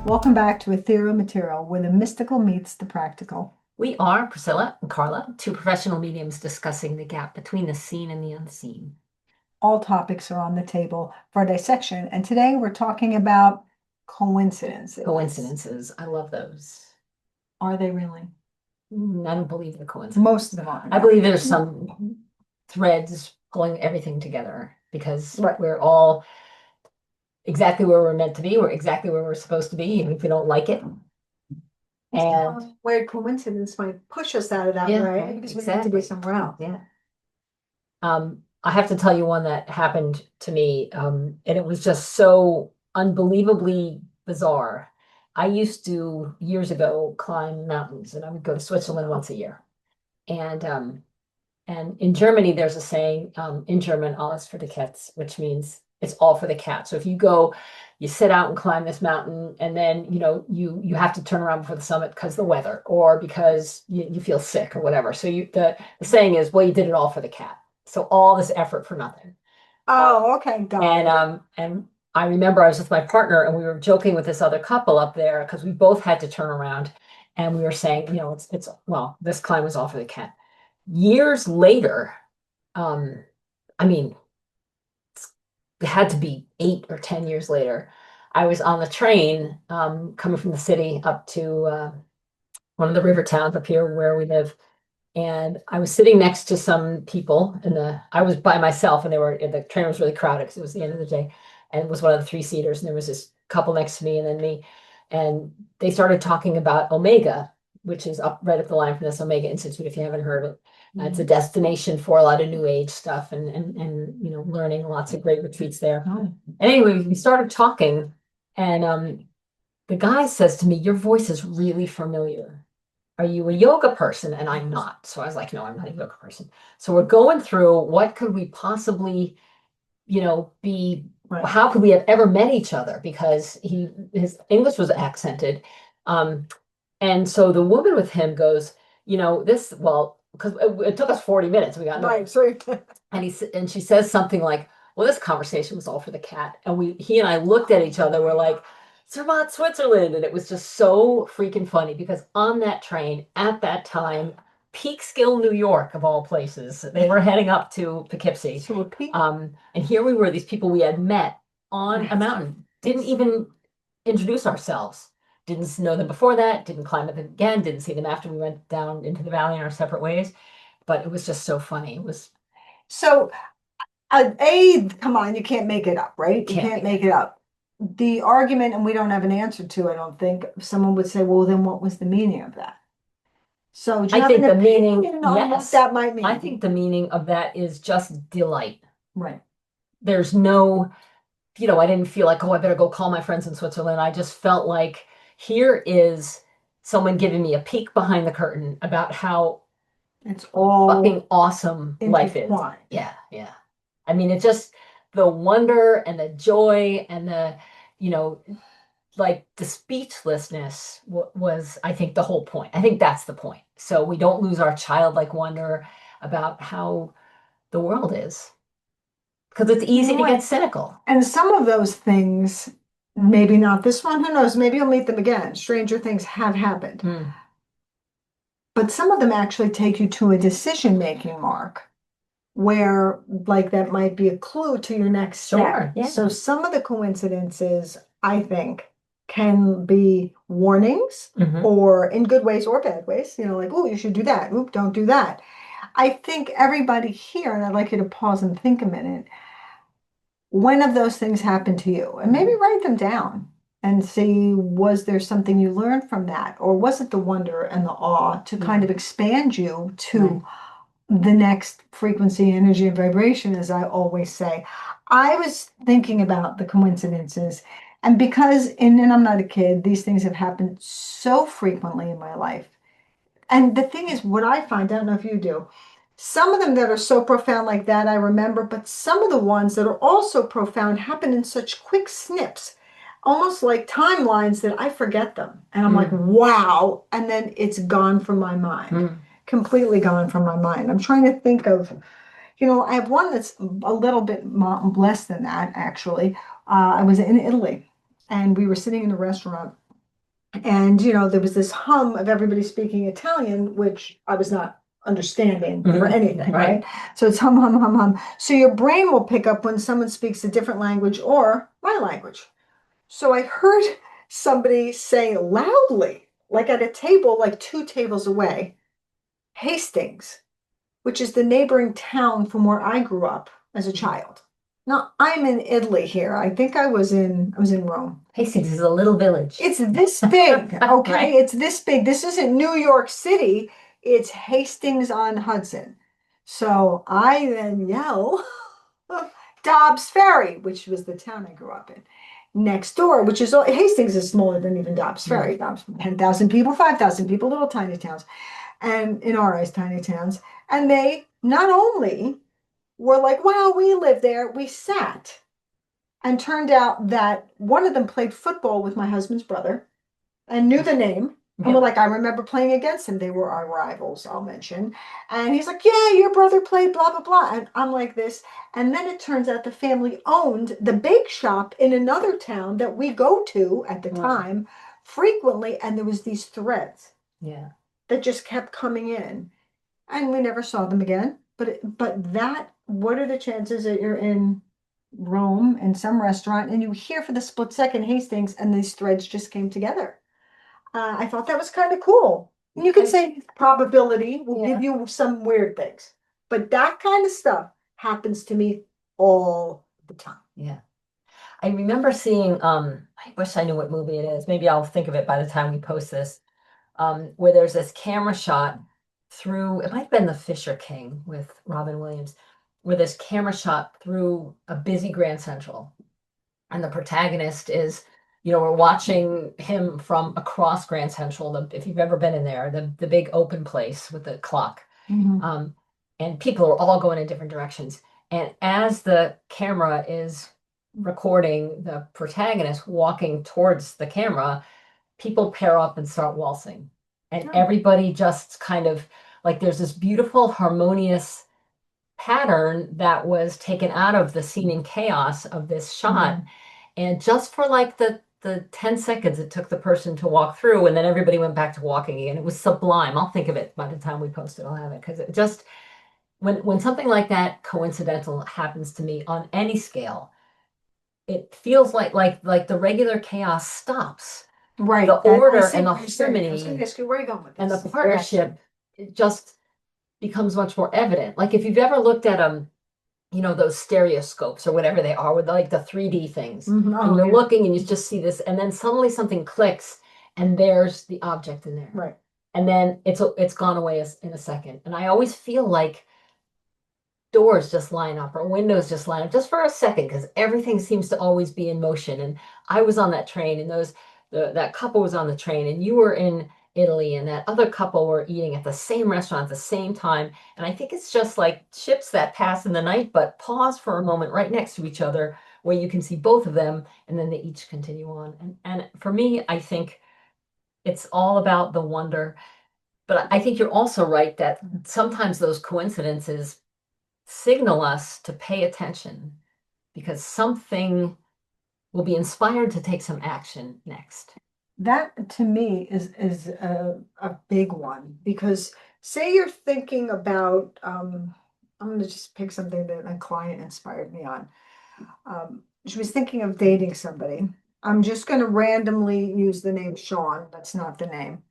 Welcome back to Ethereal Material, where the mystical meets the practical. We are Priscilla and Carla, two professional mediums discussing the gap between the seen and the unseen. All topics are on the table for dissection, and today we're talking about coincidences. Coincidences. I love those. Are they really? I don't believe the coincidence. Most of them are. I believe there's some threads pulling everything together because Right. we're all exactly where we're meant to be. We're exactly where we're supposed to be, even if we don't like it. And Where coincidence might push us out of that Yeah, way right, because we need to be exactly. somewhere else. Yeah. I have to tell you one that happened to me, and it was just so unbelievably bizarre. I used to years ago climb mountains, and I would go to Switzerland once a year. And in Germany, there's a saying, in German, alles für die Katz, which means it's all for the cat. So if you go, you sit out and climb this mountain, and then you have to turn around before the summit because the weather or because you feel sick or whatever. So the saying is, well, you did it all for the cat. So all this effort for nothing. Oh, okay, got it. And I remember I was with my partner and we were joking with this other couple up there because we both had to turn around and we were saying, it's well, this climb was all for the cat. Years later, um, I mean, it had to be 8 or 10 years later. I was on the train coming from the city up to one of the river towns up here where we live. And I was sitting next to some people I was by myself and the train was really crowded because it was the end of the day. And it was one of the three seaters. And there was this couple next to me and then me. And they started talking about Omega, which is right up the line from this Omega Institute, if you haven't heard of it. It's a destination for a lot of new age stuff and learning lots of great retreats there. Oh. Anyway, we started talking and the guy says to me, "Your voice is really familiar. Are you a yoga person?" And I'm not. So I was like, "No, I'm not a yoga person." So we're going through what could we possibly, be, Right. how could we have ever met each other? Because his English was accented. And so the woman with him goes, because it took us 40 minutes. We got Right, sorry. and she says something like, "Well, this conversation was all for the cat." And he and I looked at each other. We're like, Zermatt, Switzerland. And it was just so freaking funny because on that train at that time, Peekskill, New York, of all places, they were heading up to Poughkeepsie. And here we were, these people we had met on a mountain, didn't even introduce ourselves, didn't know them before that, didn't climb with them again, didn't see them after we went down into the valley in our separate ways. But it was just so funny. It was So, come on, you can't make it up, right? You can't make it up. The argument, and we don't have an answer to, I don't think, someone would say, well, then what was the meaning of that? So do you I have think an the meaning, opinion on what yes, that might mean? I think the meaning of that is just delight. Right. There's no, I didn't feel like, oh, I better go call my friends in Switzerland. I just felt like here is someone giving me a peek behind the curtain about how It's all fucking awesome life is. intertwined. Yeah, yeah. I mean, it's just the wonder and the joy and you know, like the speechlessness was, I think, the whole point. I think that's the point. So we don't lose our childlike wonder about how the world is. Because it's easy to get cynical. And some of those things, maybe not this one, who knows, maybe you'll meet them again. Stranger things have happened. But some of them actually take you to a decision-making mark where like that might be a clue to your next step. Sure, yeah. So some of the coincidences, I think, can be warnings or in good ways or bad ways, like, oh, you should do that. Oop, don't do that. I think everybody here, and I'd like you to pause and think a minute, when of those things happened to you? And maybe write them down and see, was there something you learned from that? Or was it the wonder and the awe to kind of expand you to the next frequency, energy, and vibration, as I always say? I was thinking about the coincidences, and because, and I'm not a kid, these things have happened so frequently in my life. And the thing is, what I find, I don't know if you do, some of them that are so profound like that, I remember, but some of the ones that are also profound happen in such quick snips, almost like timelines, that I forget them. And I'm like, wow. And then it's gone from my mind, completely gone from my mind. I'm trying to think of, I have one that's a little bit less than that, actually. I was in Italy and we were sitting in a restaurant And, there was this hum of everybody speaking Italian, which I was not understanding for anything, Right. right? So it's hum, hum, hum, hum. So your brain will pick up when someone speaks a different language or my language. So I heard somebody say loudly, like at a table, like 2 tables away, Hastings, which is the neighboring town from where I grew up as a child. Now I'm in Italy here. I think I was in Rome. Hastings is a little village. It's this big, okay? Right. It's this big. This isn't New York City. It's Hastings on Hudson. So I then yell, Dobbs Ferry, which was the town I grew up in. Next door, which is Hastings is smaller than even Dobbs Ferry. Dobbs, 10,000 people, 5,000 people, little tiny towns, and in our eyes, tiny towns. And they not only were like, wow, we live there, we sat. And turned out that one of them played football with my husband's brother and knew the name. And we're like, I remember playing against him. They were our rivals, I'll mention. And he's like, yeah, your brother played blah, blah, blah. And I'm like this. And then it turns out the family owned the bake shop in another town that we go to at the time frequently. And there was these threads Yeah. that just kept coming in. And we never saw them again. What are the chances that you're in Rome in some restaurant and you hear for the split second Hastings and these threads just came together? I thought that was kind of cool. You could say probability will give you some weird things, but that kind of stuff happens to me all the time. Yeah. I remember seeing, I wish I knew what movie it is. Maybe I'll think of it by the time we post this, where there's this camera shot through, it might have been The Fisher King with Robin Williams, where this camera shot through a busy Grand Central. And the protagonist is, we're watching him from across Grand Central, if you've ever been in there, the big open place with the clock. Mhm. And people are all going in different directions. And as the camera is recording the protagonist walking towards the camera, people pair up and start waltzing. And Oh. everybody just kind of like there's this beautiful, harmonious pattern that was taken out of the seeming chaos of this shot. Mhm. And just for like the 10 seconds it took the person to walk through, and then everybody went back to walking again. It was sublime. I'll think of it by the time we post it. I'll have it because it just when something like that coincidental happens to me on any scale, it feels like the regular chaos stops. Right. The I order see and the what you're saying. I was going harmony to ask you where are you going with and the this? partnership, it just becomes much more evident. Like if you've ever looked at those stereoscopes or whatever they are with like the 3D things, Mhm. and Oh, you're yeah. looking and you just see this, and then suddenly something clicks, and there's the object in there, Right. and then it's gone away in a second. And I always feel like doors just line up or windows just line up just for a second because everything seems to always be in motion. And I was on that train, and that couple was on the train, and you were in Italy, and that other couple were eating at the same restaurant at the same time. And I think it's just like ships that pass in the night, but pause for a moment right next to each other where you can see both of them, and then they each continue on. And for me, I think it's all about the wonder. But I think you're also right that sometimes those coincidences signal us to pay attention because something will be inspired to take some action next. That to me is a big one because say you're thinking about I'm going to just pick something that a client inspired me on. She was thinking of dating somebody. I'm just going to randomly use the name Sean. That's not the name.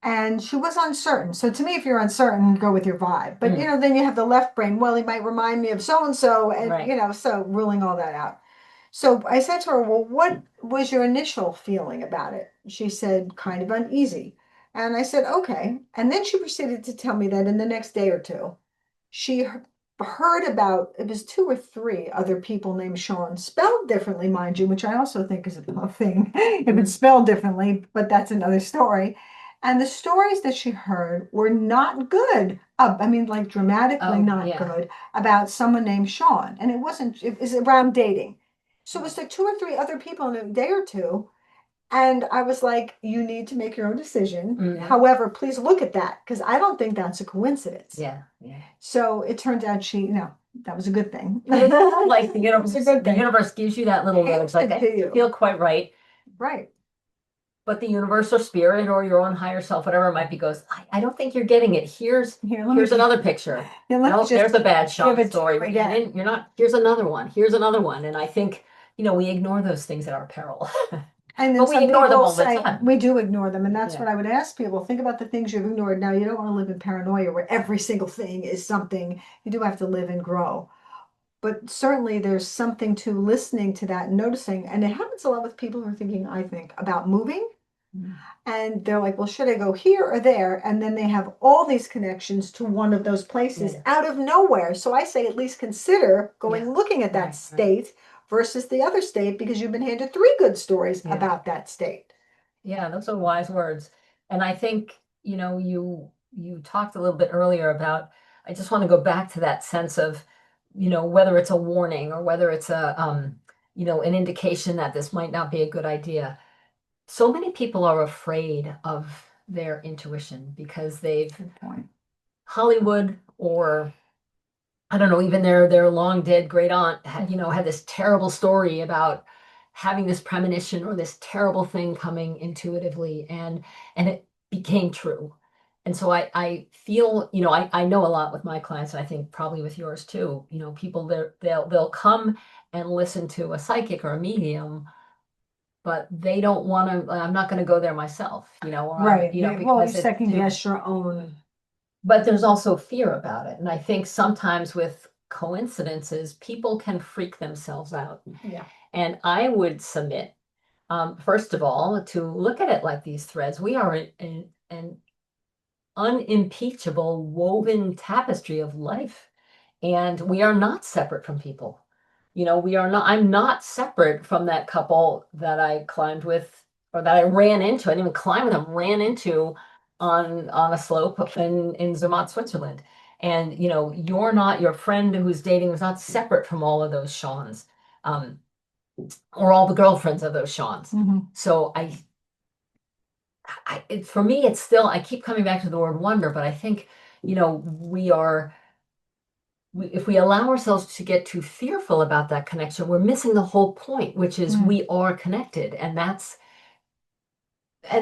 And she was uncertain. So to me, if you're uncertain, go with your vibe. But then you have the left brain. Well, he might remind me of so and so, and Right. so ruling all that out. So I said to her, well, what was your initial feeling about it? She said, kind of uneasy. And I said, okay. And then she proceeded to tell me that in the next day or two, she heard about it was 2 or 3 other people named Sean, spelled differently, mind you, which I also think is a thing if it's spelled differently, but that's another story. And the stories that she heard were not good. I mean, like dramatically not good about someone named Sean. And it was around dating. So it was like 2 or 3 other people in a day or two. And I was like, you need to make your own decision. However, please look at that because I don't think that's a coincidence. Yeah. Yeah. So it turned out that was a good thing. Like the universe, It's a good the thing. universe gives you that little nudge, like Handed I to you. feel quite right. Right. But the universal spirit or your own higher self, whatever it might be, goes, I don't think you're getting it. Here's another picture. Yeah, let me No, just there's a bad give shot it to story. you again. You're not, here's another one. Here's another one. And I think, we ignore those things at our peril. And then But we some ignore them people all the say, time. we do ignore them, and that's Yeah. what I would ask people. Think about the things you've ignored. Now, you don't want to live in paranoia where every single thing is something. You do have to live and grow. But certainly there's something to listening to that and noticing. And it happens a lot with people who are thinking, I think, about moving. Mm. And they're like, well, should I go here or there? And then they have all these connections to one of those places Yeah. out of nowhere. So I say at least consider going Yeah. looking at that Right. state versus the other state because you've been handed three good stories Yeah. about that state. Yeah, those are wise words. And I think, you talked a little bit earlier about, I just want to go back to that sense of, whether it's a warning or whether it's an indication that this might not be a good idea. So many people are afraid of their intuition because they've Good point. Hollywood, or I don't know, even their long dead great aunt had this terrible story about having this premonition or this terrible thing coming intuitively, and it became true. And so I feel, I know a lot with my clients, and I think probably with yours too. People they'll come and listen to a psychic or a medium, but they don't want to. I'm not going to go there myself, or Right. Well, you because it's second too. guess your own. But there's also fear about it. And I think sometimes with coincidences, people can freak themselves out. Yeah. And I would submit, first of all, to look at it like these threads. We are an unimpeachable woven tapestry of life, and we are not separate from people. I'm not separate from that couple that I climbed with, or that I ran into. I didn't even climb with them, ran into on a slope in Zermatt, Switzerland. And you're not, your friend who's dating was not separate from all of those Seans, or all the girlfriends of those Seans. So for me, it's still, I keep coming back to the word wonder, but I think, if we allow ourselves to get too fearful about that connection, we're missing the whole point, which is we are connected. And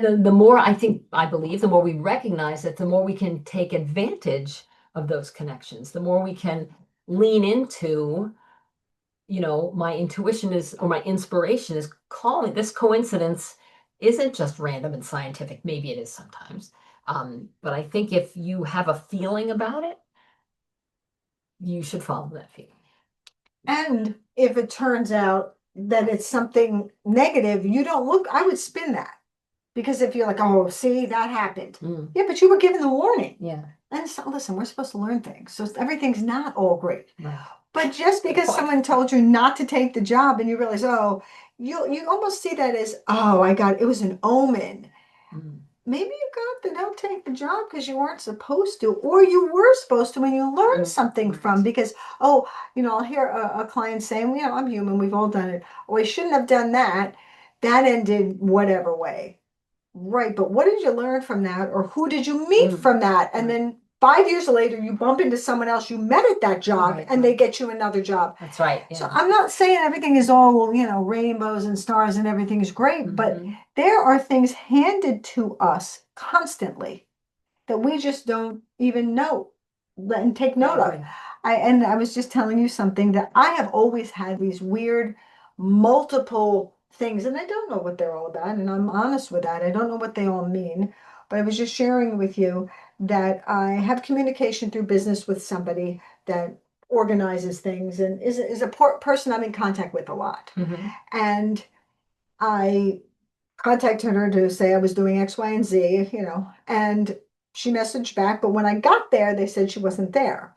then the more I believe, the more we recognize it, the more we can take advantage of those connections, the more we can lean into, my intuition is, or my inspiration is calling this coincidence isn't just random and scientific. Maybe it is sometimes. But I think if you have a feeling about it, you should follow that feeling. And if it turns out that it's something negative, you don't look, I would spin that. Because if you're like, oh, see, that happened. Yeah, but you were given the warning. Yeah. And so, listen, we're supposed to learn things. So everything's not all great. Right. But just because someone told you not to take the job and you realize, oh, you almost see that as, oh, it was an omen. Maybe you got the don't take the job because you weren't supposed to, or you were supposed to and you learned something from, because, oh, I'll hear a client saying, well, I'm human, we've all done it. Oh, I shouldn't have done that. That ended whatever way. Right, but what did you learn from that, or who did you meet from that? And then 5 years later, you bump into someone else you met at that job, and they get you another job. That's right. Yeah. So I'm not saying everything is all, rainbows and stars and everything is great, but there are things handed to us constantly that we just don't even know and take note of. I was just telling you something that I have always had these weird multiple things, and I don't know what they're all about, and I'm honest with that. I don't know what they all mean, but I was just sharing with you that I have communication through business with somebody that organizes things and is a person I'm in contact with a lot. And I contacted her to say I was doing X, Y, and Z, and she messaged back, but when I got there, they said she wasn't there.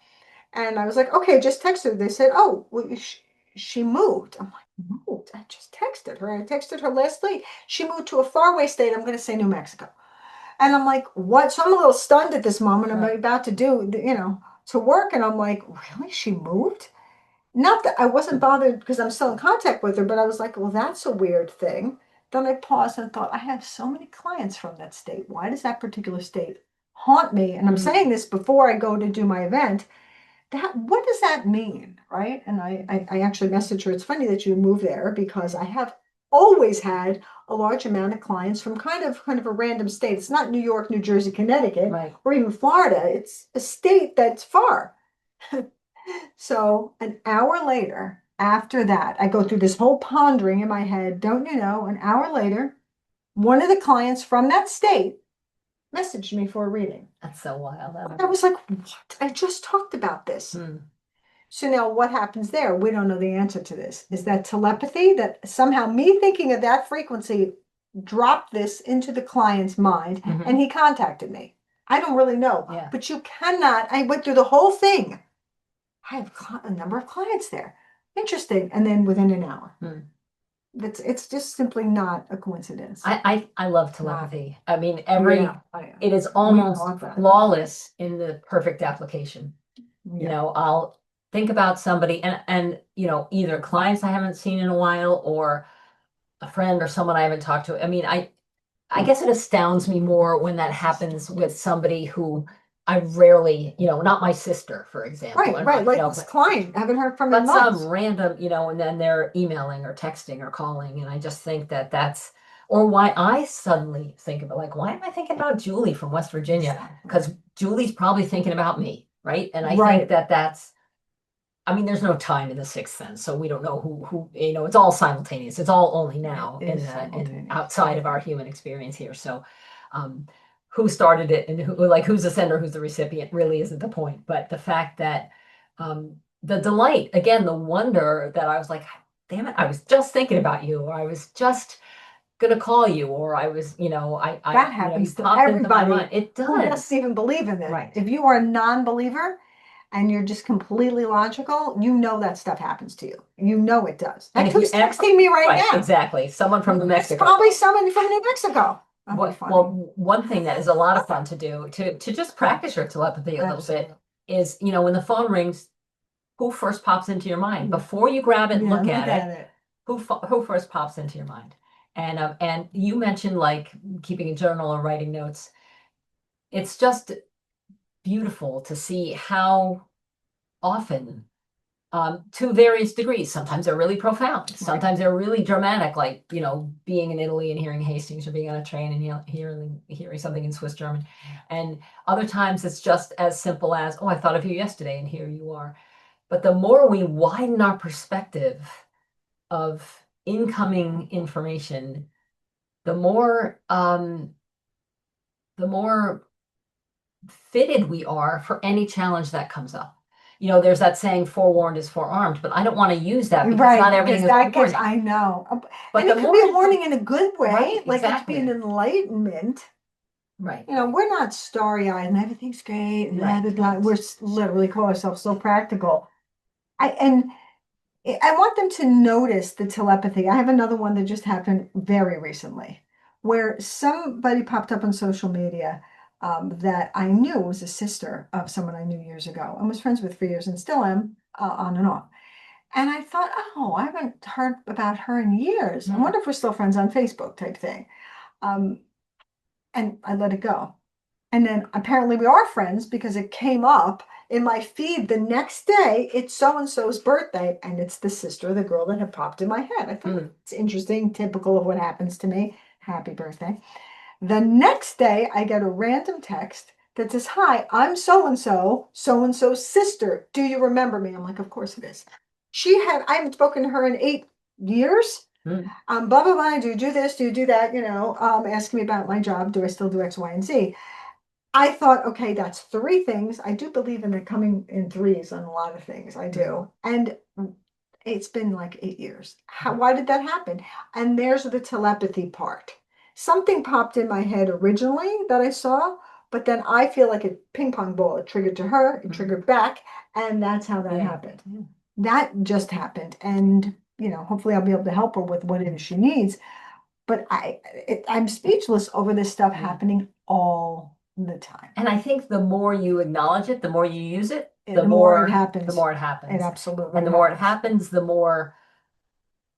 And I was like, okay, just text her. They said, oh, well, she moved. I'm like, moved? I just texted her. I texted her last night. She moved to a faraway state. I'm going to say New Mexico. And I'm like, what? So I'm a little stunned at this moment. I'm about to do, to work. And I'm like, really? She moved? Not that I wasn't bothered because I'm still in contact with her, but I was like, well, that's a weird thing. Then I paused and thought, I have so many clients from that state. Why does that particular state haunt me? And I'm saying this before I go to do my event. What does that mean, right? And I actually messaged her. It's funny that you moved there because I have always had a large amount of clients from kind of a random state. It's not New York, New Jersey, Connecticut, Right. or even Florida. It's a state that's far. So an hour later, after that, I go through this whole pondering in my head. Don't you know? An hour later, one of the clients from that state messaged me for a reading. That's so wild. I was like, what? I just talked about this. Hmm. So now what happens there? We don't know the answer to this. Is that telepathy that somehow me thinking of that frequency dropped this into the client's mind and he contacted me? I don't really know, Yeah. but you cannot. I went through the whole thing. I have a number of clients there. Interesting. And then within an hour. It's just simply not a coincidence. I love telepathy. I mean, every Yeah, it is we almost want that. flawless in the perfect application. You Yeah. know, I'll think about somebody and you know, either clients I haven't seen in a while or a friend or someone I haven't talked to. I mean, I guess it astounds me more when that happens with somebody who I rarely, you know, not my sister, for example, Right, and right. you Like know, this client, I haven't heard from in but some months. random, you know, and then they're emailing or texting or calling, and I just think that that's or why I suddenly think of it like, why am I thinking about Julie from West Virginia? Exactly. Because Julie's probably thinking about me, right? And I think Right. that that's I mean, there's no time in the sixth sense, so we don't know who you know. It's all simultaneous. It's all only now It in is in simultaneous. outside of our human experience here. So, um, who started it and who like who's the sender, who's the recipient, really isn't the point. But the fact that the delight, again, the wonder that I was like, damn it, I was just thinking about you, or I was just gonna call you, or I was, you know, That you know, you happens to popped into my mind. everybody It who doesn't does, even believe in it. right? If you are a non-believer and you're just completely logical, you know that stuff happens to you. You know it does. And Heck, if you who's texting me right right, now? exactly, someone from New It's Mexico. probably someone from New Mexico. That'd be funny. Well, one thing that is a lot of fun to do to just practice your telepathy a little bit is, you know, when the phone rings, who first pops into your mind before you grab it and Yeah, look at it? it. Who first pops into your mind? And you mentioned like keeping a journal or writing notes. It's just beautiful to see how often to various degrees. Sometimes they're really profound. Sometimes they're really dramatic, like, you know, being in Italy and hearing Hastings or being on a train and hearing something in Swiss German. And other times it's just as simple as, oh, I thought of you yesterday and here you are. But the more we widen our perspective of incoming information, the more fitted we are for any challenge that comes up. You know, there's that saying, forewarned is forearmed, but I don't want to use that because Right, not because everything is that a gets, warning. I know. But And the it could be a more, warning in a good way, right, like it could be an exactly. enlightenment. Right. You know, we're not starry-eyed and everything's great and Right. blah, blah, blah. We're literally call ourselves so practical. And I want them to notice the telepathy. I have another one that just happened very recently, where somebody popped up on social media that I knew was a sister of someone I knew years ago and was friends with for years and still am on and off. And I thought, oh, I haven't heard about her in years. I wonder if we're still friends on Facebook type thing. Um, and I let it go. And then apparently we are friends because it came up in my feed the next day. It's so and so's birthday, and it's the sister of the girl that had popped in my head. I thought it's interesting, typical of what happens to me. Happy birthday. The next day, I get a random text that says, hi, I'm so and so's sister. Do you remember me? I'm like, of course it is. I haven't spoken to her in 8 years. Blah, blah, blah. Do you do this? Do you do that? You know, asking me about my job. Do I still do X, Y, and Z? I thought, okay, that's three things. I do believe in it coming in threes on a lot of things. I do. And it's been like 8 years. Why did that happen? And there's the telepathy part. Something popped in my head originally that I saw, but then I feel like a ping pong ball. It triggered to her, it triggered back, and that's how that happened. That just happened. And, you know, hopefully I'll be able to help her with what it is she needs. But I'm speechless over this stuff happening all the time. And I think the more you acknowledge it, the more you use it, The more it happens. the more it happens. It absolutely And the more it happens. happens, the more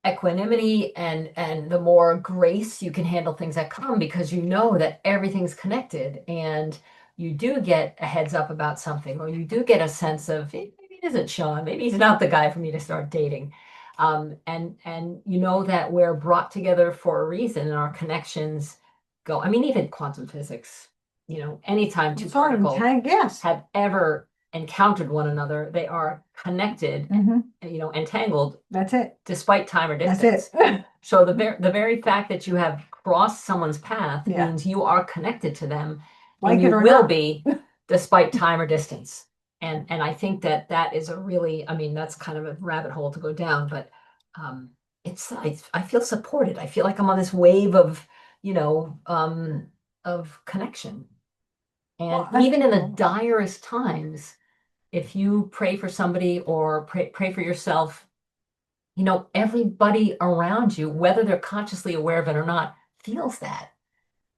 equanimity and the more grace you can handle things that come because you know that everything's connected and you do get a heads up about something or you do get a sense of maybe it isn't Sean, maybe he's not the guy for me to start dating. And you know that we're brought together for a reason and our connections go. I mean, even quantum physics, anytime two It's all in particles tank, yes. have ever encountered one another, they are connected, entangled That's it. despite time or That's distance. it. So the very fact that you have crossed someone's path Yeah. means you are connected to them, Like and it you or will not. be despite time or distance. And I think that is a really, I mean, that's kind of a rabbit hole to go down, but I feel supported. I feel like I'm on this wave of, of connection. And Well, even in the direst times, if you pray for somebody or pray for yourself, everybody around you, whether they're consciously aware of it or not, feels that.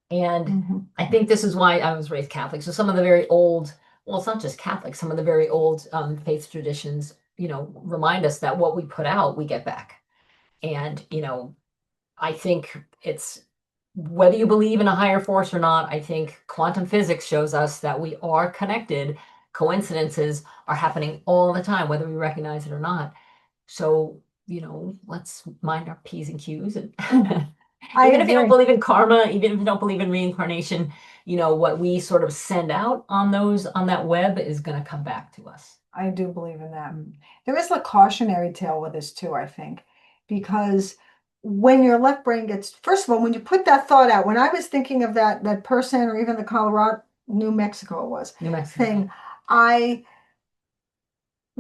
And I think this is why I was raised Catholic. So some of the very old, well, it's not just Catholic, some of the very old faith traditions, remind us that what we put out, we get back. And, I think it's whether you believe in a higher force or not, I think quantum physics shows us that we are connected. Coincidences are happening all the time, whether we recognize it or not. So, let's mind our P's and Q's. And even if you don't believe in karma, even if you don't believe in reincarnation, what we sort of send out on that web is going to come back to us. I do believe in that. There is a cautionary tale with this too, I think, because when your left brain gets, first of all, when you put that thought out, when I was thinking of that person, or even the Colorado, New Mexico it was, New Mexico thing, I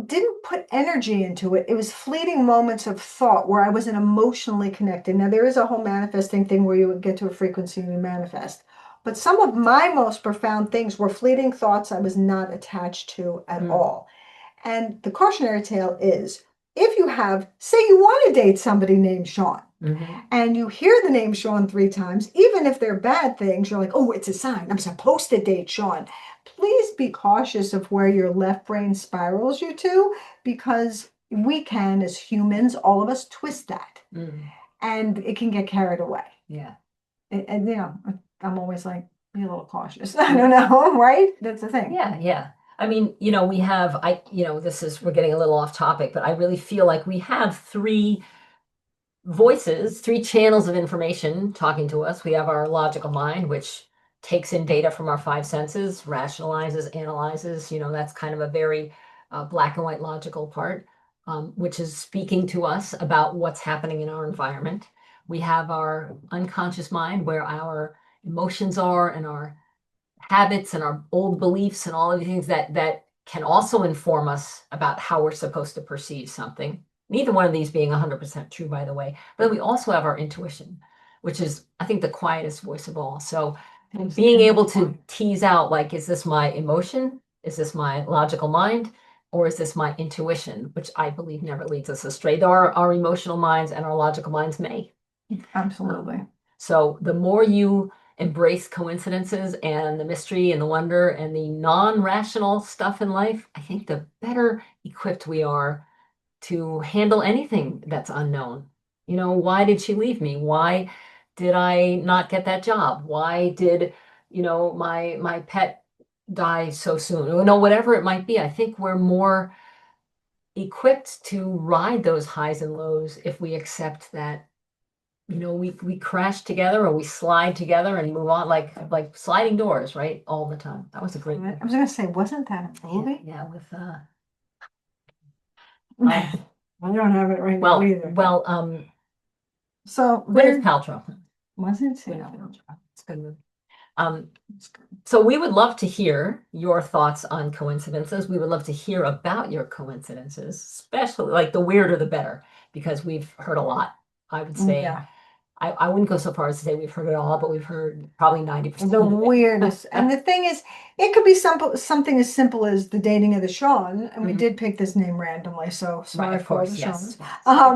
didn't put energy into it. It was fleeting moments of thought where I wasn't emotionally connected. Now, there is a whole manifesting thing where you get to a frequency and you manifest. But some of my most profound things were fleeting thoughts I was not attached to at all. And the cautionary tale is, if you have, say you want to date somebody named Sean, and you hear the name Sean 3 times, even if they're bad things, you're like, oh, it's a sign. I'm supposed to date Sean. Please be cautious of where your left brain spirals you to, because we can, as humans, all of us, twist that. And it can get carried away. Yeah. And I'm always like, be a little cautious. I don't know, right? That's the thing. Yeah, yeah. I mean, we have, we're getting a little off topic, but I really feel like we have 3 voices, 3 channels of information talking to us. We have our logical mind, which takes in data from our 5 senses, rationalizes, analyzes. That's kind of a very black and white logical part, which is speaking to us about what's happening in our environment. We have our unconscious mind, where our emotions are, and our habits and our old beliefs and all of the things that can also inform us about how we're supposed to perceive something. Neither one of these being 100% true, by the way. But then we also have our intuition, which is, I think, the quietest voice of all. So being able to tease out, like, is this my emotion? Is this my logical mind? Or is this my intuition, which I believe never leads us astray, though our emotional minds and our logical minds may. Absolutely. So the more you embrace coincidences and the mystery and the wonder and the non-rational stuff in life, I think the better equipped we are to handle anything that's unknown. Why did she leave me? Why did I not get that job? Why did, my pet die so soon? Whatever it might be, I think we're more equipped to ride those highs and lows if we accept that we crash together or we slide together and move on, like sliding doors, right? All the time. That was a great I was gonna say, wasn't that a movie? Yeah, with I don't have it right now either. So Gwyneth Paltrow. Was it? Gwyneth Paltrow. It's a good movie. So we would love to hear your thoughts on coincidences. We would love to hear about your coincidences, especially like the weirder the better, because we've heard a lot. I would say. Yeah. I wouldn't go so far as to say we've heard it all, but we've heard probably 90%. The weirdest. And the thing is, it could be something as simple as the dating of the Sean, and we did pick this name randomly, so sorry for the Seans.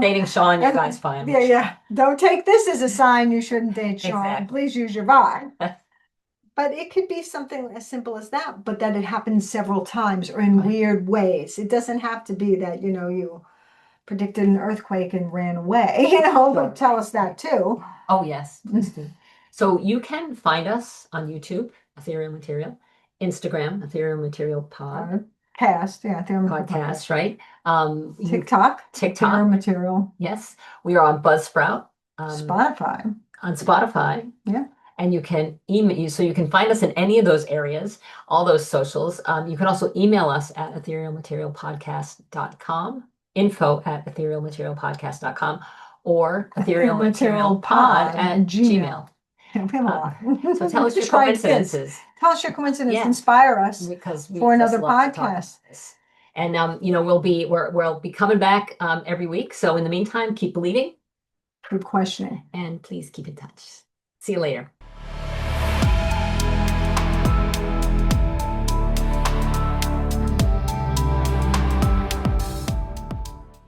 Dating Sean, you guys fine. Yeah. Don't take this as a sign you shouldn't date Sean. Exactly. Please use your vibe. But it could be something as simple as that, but that it happens several times or in weird ways. It doesn't have to be that, you predicted an earthquake and ran away, but tell us that too. Oh, yes, please do. So you can find us on YouTube, Ethereal Material, Instagram, Ethereal Material Pod, Ethereal Material podcast, right? TikTok, TikTok. Ethereal Material, Yes. We are on Buzzsprout, Spotify. on Spotify. Yeah. And you can email you, so you can find us in any of those areas, all those socials. You can also email us at etherealmaterialpodcast.com, info@etherealmaterialpodcast.com, or etherealmaterialpod at Gmail. We have a lot. So tell us your Try this. coincidences. Tell us your coincidence. Yeah. Inspire us Because we for just another love to talk about podcast. this. And we'll be coming back every week. So in the meantime, keep believing. Keep questioning. And please keep in touch. See you later.